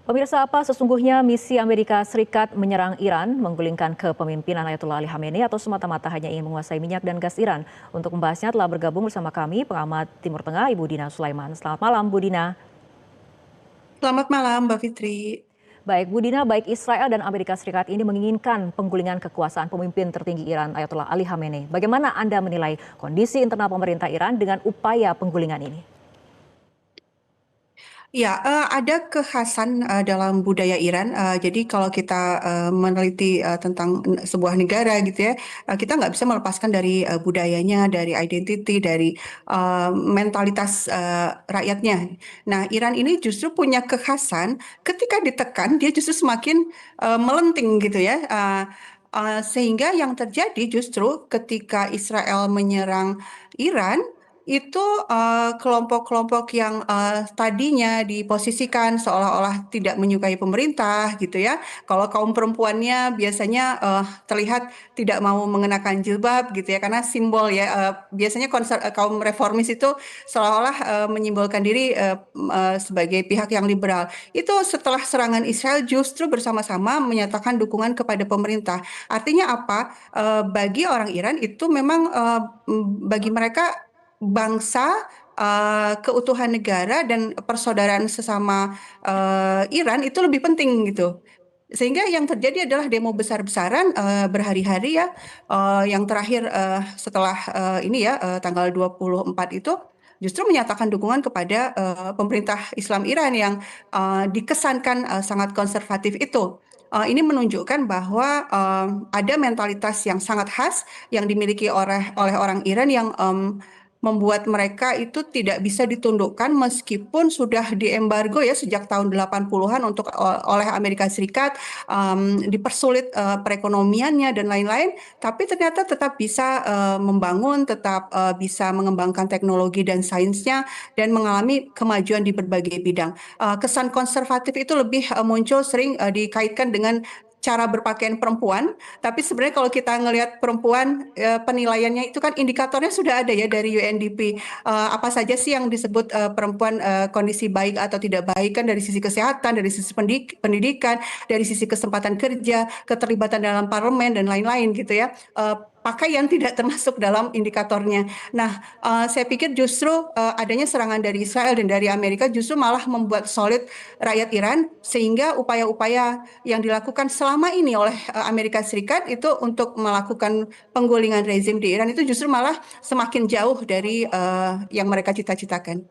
Pemirsa, apa sesungguhnya misi Amerika Serikat menyerang Iran, menggulingkan kepemimpinan Ayatollah Ali Khamenei atau semata-mata hanya ingin menguasai minyak dan gas Iran? Untuk membahasnya telah bergabung bersama kami pengamat Timur Tengah Ibu Dina Sulaiman. Selamat malam Bu Dina. Selamat malam, Mbak Fitri. Baik Bu Dina, baik Israel dan Amerika Serikat ini menginginkan penggulingan kekuasaan pemimpin tertinggi Iran Ayatollah Ali Khamenei. Bagaimana Anda menilai kondisi internal pemerintah Iran dengan upaya penggulingan ini? Ya, ada kekhasan dalam budaya Iran. Jadi kalau kita meneliti tentang sebuah negara gitu ya, kita nggak bisa melepaskan dari budayanya, dari identity, dari mentalitas rakyatnya. Nah, Iran ini justru punya kekhasan ketika ditekan, dia justru semakin melenting gitu ya. Sehingga yang terjadi justru ketika Israel menyerang Iran, itu kelompok-kelompok yang tadinya diposisikan seolah-olah tidak menyukai pemerintah gitu ya. Kalau kaum perempuannya biasanya terlihat tidak mau mengenakan jilbab gitu ya, karena simbol ya. Biasanya kaum reformis itu seolah-olah menyimbolkan diri sebagai pihak yang liberal. Itu setelah serangan Israel justru bersama-sama menyatakan dukungan kepada pemerintah. Artinya apa? Bagi orang Iran itu memang bagi mereka bangsa, keutuhan negara dan persaudaraan sesama Iran itu lebih penting gitu. Sehingga yang terjadi adalah demo besar-besaran berhari-hari ya. Yang terakhir setelah ini ya tanggal 24 itu justru menyatakan dukungan kepada pemerintah Islam Iran yang dikesankan sangat konservatif itu. Ini menunjukkan bahwa ada mentalitas yang sangat khas yang dimiliki oleh orang Iran yang membuat mereka itu tidak bisa ditundukkan meskipun sudah diembargo ya sejak tahun 80-an oleh Amerika Serikat, dipersulit perekonomiannya dan lain-lain, tapi ternyata tetap bisa membangun, tetap bisa mengembangkan teknologi dan sainsnya dan mengalami kemajuan di berbagai bidang. Kesan konservatif itu lebih muncul sering dikaitkan dengan cara berpakaian perempuan, tapi sebenarnya kalau kita ngelihat perempuan, penilaiannya itu kan indikatornya sudah ada ya dari UNDP. Apa saja sih yang disebut perempuan kondisi baik atau tidak baik, kan dari sisi kesehatan, dari sisi pendidikan, dari sisi kesempatan kerja, keterlibatan dalam parlemen dan lain-lain gitu ya. Pakaian tidak termasuk dalam indikatornya. Nah, saya pikir justru adanya serangan dari Israel dan dari Amerika justru malah membuat solid rakyat Iran, sehingga upaya-upaya yang dilakukan selama ini oleh Amerika Serikat itu untuk melakukan penggulingan rezim di Iran itu justru malah semakin jauh dari yang mereka cita-citakan.